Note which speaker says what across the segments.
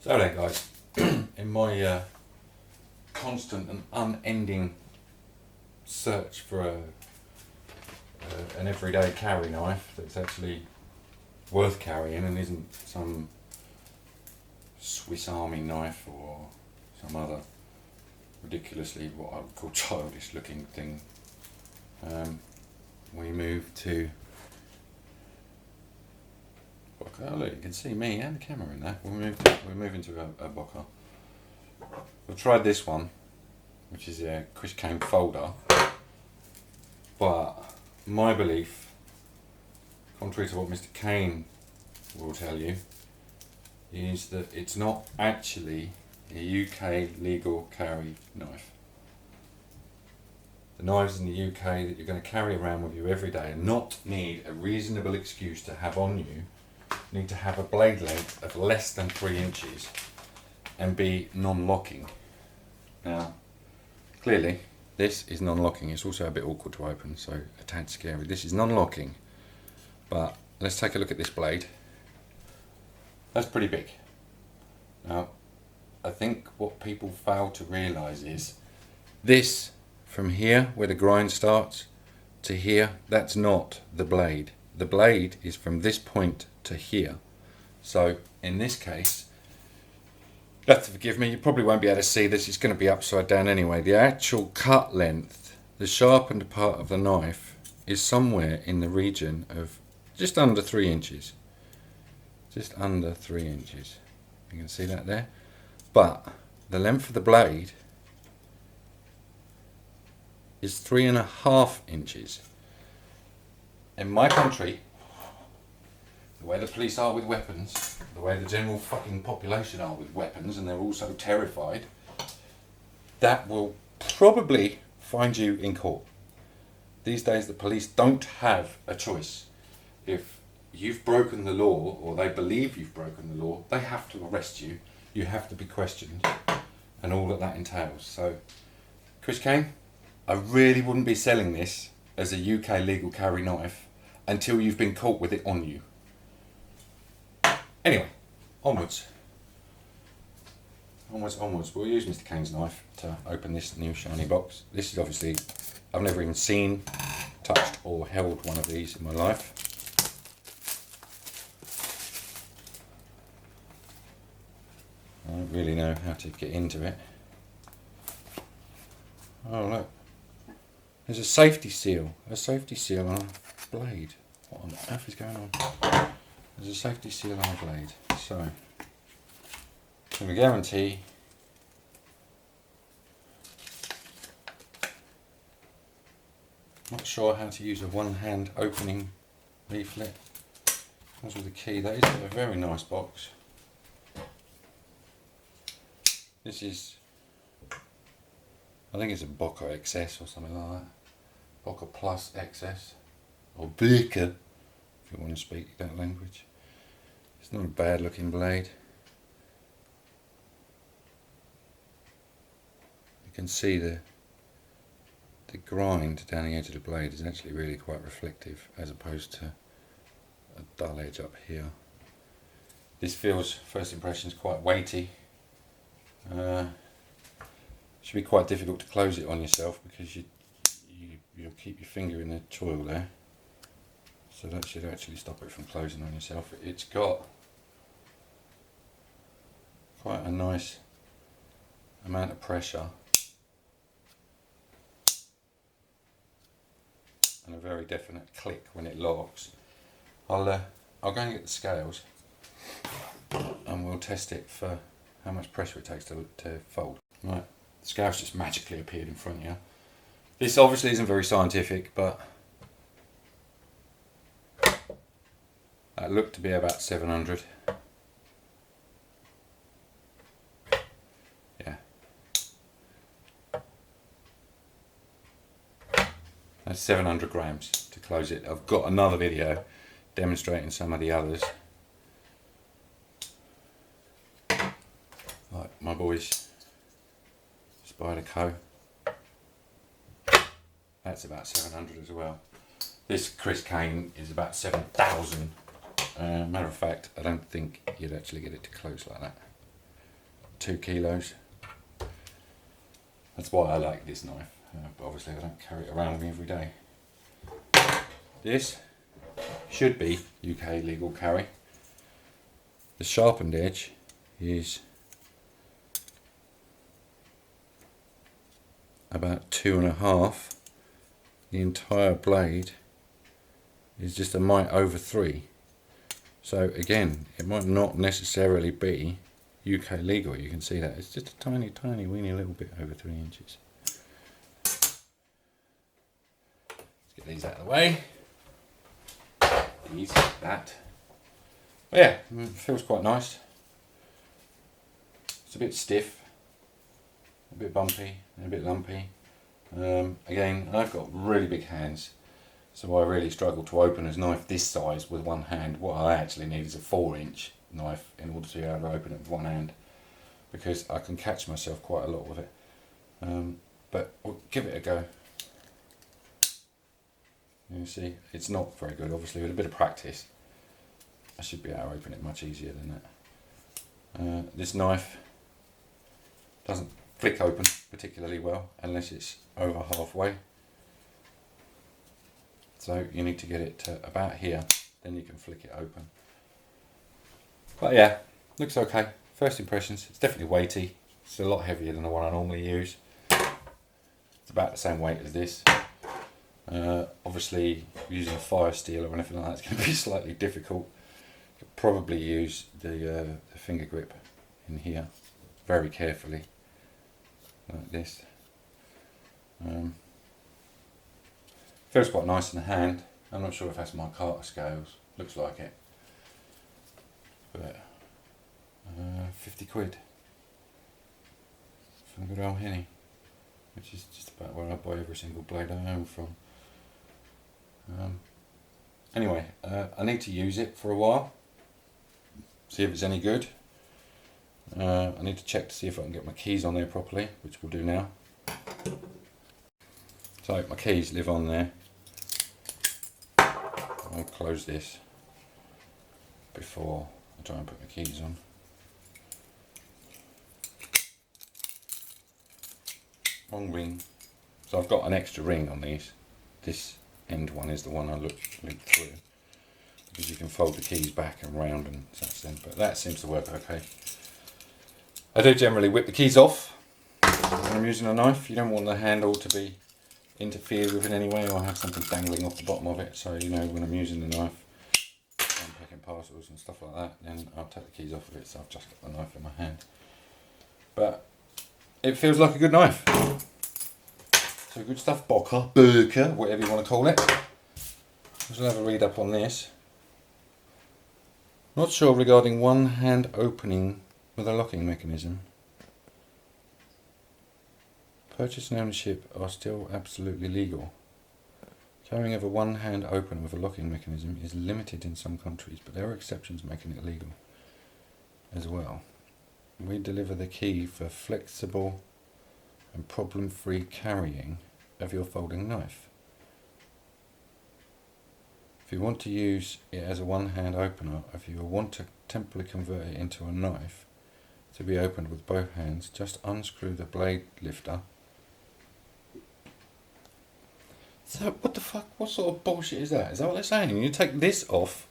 Speaker 1: So there guys, in my constant and unending search for an everyday carry knife that's actually worth carrying and isn't some Swiss Army knife or some other ridiculously what I would call childish looking thing, we moved to Boker. Oh look, you can see me and the camera in there. We're moving to a Boker. We've tried this one, which is a Chris Kane folder, but my belief, contrary to what Mr. Kane will tell you, is that it's not actually a UK legal carry knife. The knives in the UK that you're going to carry around with you every day and not need a reasonable excuse to have on you need to have a blade length of less than 3 inches and be non-locking. Now, clearly, this is non-locking. It's also a bit awkward to open, so a tad scary. This is non-locking, but let's take a look at this blade. That's pretty big. Now, I think what people fail to realise is this, from here, where the grind starts, to here, that's not the blade. The blade is from this point to here. So, in this case, you have to forgive me, you probably won't be able to see this, it's going to be upside down anyway. The actual cut length, the sharpened part of the knife, is somewhere in the region of just under 3 inches. Just under 3 inches. You can see that there. But the length of the blade is 3.5 inches. In my country, the way the police are with weapons, the way the general fucking population are with weapons, and they're all so terrified, that will probably find you in court. These days the police don't have a choice. If you've broken the law, or they believe you've broken the law, they have to arrest you. You have to be questioned, and all that entails. So, Chris Kane, I really wouldn't be selling this as a UK legal carry knife until you've been caught with it on you. Anyway, onwards. Onwards. We'll use Mr. Kane's knife to open this new shiny box. This is obviously, I've never even seen, touched or held one of these in my life. I don't really know how to get into it. Oh look, there's a safety seal on a blade. What on earth is going on? There's a safety seal on a blade. So, can we guarantee not sure how to use a one-hand opening leaflet. Comes with a key. That is a very nice box. This is, I think it's a Boker XS or something like that. Boker Plus XS. Or Boker, if you want to speak that language. It's not a bad looking blade. You can see the grind down the edge of the blade is actually really quite reflective as opposed to a dull edge up here. This feels, first impressions, quite weighty. Should be quite difficult to close it on yourself because you'll keep your finger in the choil there. So that should actually stop it from closing on yourself. It's got quite a nice amount of pressure and a very definite click when it locks. I'll go and get the scales and we'll test it for how much pressure it takes to fold. Right, the scales just magically appeared in front of you. This obviously isn't very scientific, but that looked to be about 700. Yeah. That's 700 grams to close it. I've got another video demonstrating some of the others. Like my boys Spyderco. That's about 700 as well. This Chris Kane is about 7,000. Matter of fact, I don't think you'd actually get it to close like that. 2 kilos. That's why I like this knife, but obviously I don't carry it around with me every day. This should be UK legal carry. The sharpened edge is about 2.5. The entire blade is just a mite over 3. So again, it might not necessarily be UK legal. You can see that it's just a tiny, tiny, weeny little bit over 3 inches. Let's get these out of the way. These, that. But yeah, it feels quite nice. It's a bit stiff, a bit bumpy, and a bit lumpy. Again, I've got really big hands, so I really struggle to open a knife this size with one hand. What I actually need is a 4-inch knife in order to be able to open it with one hand, because I can catch myself quite a lot with it. But we'll give it a go. You see, it's not very good. Obviously, with a bit of practice, I should be able to open it much easier than that. This knife doesn't flick open particularly well unless it's over halfway. So you need to get it to about here, then you can flick it open. But yeah, looks okay. First impressions, it's definitely weighty. It's a lot heavier than the one I normally use. It's about the same weight as this. Obviously, using a fire steel or anything like that is going to be slightly difficult. You could probably use the finger grip in here very carefully, like this. Feels quite nice in the hand. I'm not sure if that's my Carter scales. Looks like it. But 50 quid from good old Henny, which is just about where I buy every single blade I own from. Anyway, I need to use it for a while, see if it's any good. I need to check to see if I can get my keys on there properly, which we'll do now. So my keys live on there. I'll close this before I try and put my keys on. Wrong ring. So I've got an extra ring on these. This end one is the one I looked through, because you can fold the keys back and round and such then, but that seems to work okay. I do generally whip the keys off when I'm using a knife. You don't want the handle to be interfered with in any way or have something dangling off the bottom of it, so you know when I'm using the knife, I'm packing parcels and stuff like that, then I'll take the keys off of it, so I've just got the knife in my hand. But it feels like a good knife. So good stuff, Boker, whatever you want to call it. Let's have a read up on this. Not sure regarding one hand opening with a locking mechanism. Purchase and ownership are still absolutely legal. Carrying of a one hand opener with a locking mechanism is limited in some countries, but there are exceptions making it legal as well. We deliver the key for flexible and problem-free carrying of your folding knife. If you want to use it as a one-hand opener, if you want to temporarily convert it into a knife to be opened with both hands, just unscrew the blade lifter. So what the fuck, what sort of bullshit is that? Is that what they're saying? You take this off.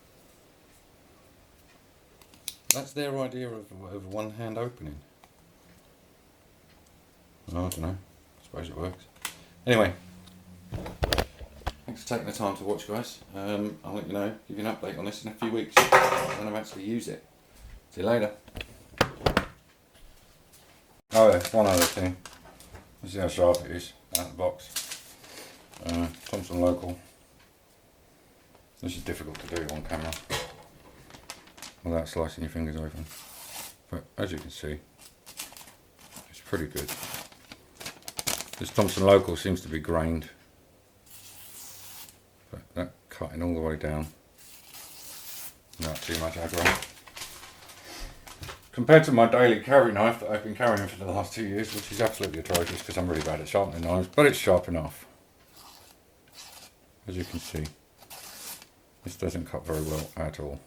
Speaker 1: That's their idea of one-hand opening. I don't know. I suppose it works. Anyway, thanks for taking the time to watch, guys. I'll let you know, give you an update on this in a few weeks when I've actually used it. See you later. Oh yeah, one other thing. Let's see how sharp it is out of the box. Thompson Local. This is difficult to do on camera without slicing your fingers open. But as you can see, it's pretty good. This Thompson Local seems to be grained, but that cutting all the way down, not too much aggro. Compared to my daily carry knife that I've been carrying for the last 2 years, which is absolutely atrocious because I'm really bad at sharpening knives, but it's sharp enough. As you can see, this doesn't cut very well at all.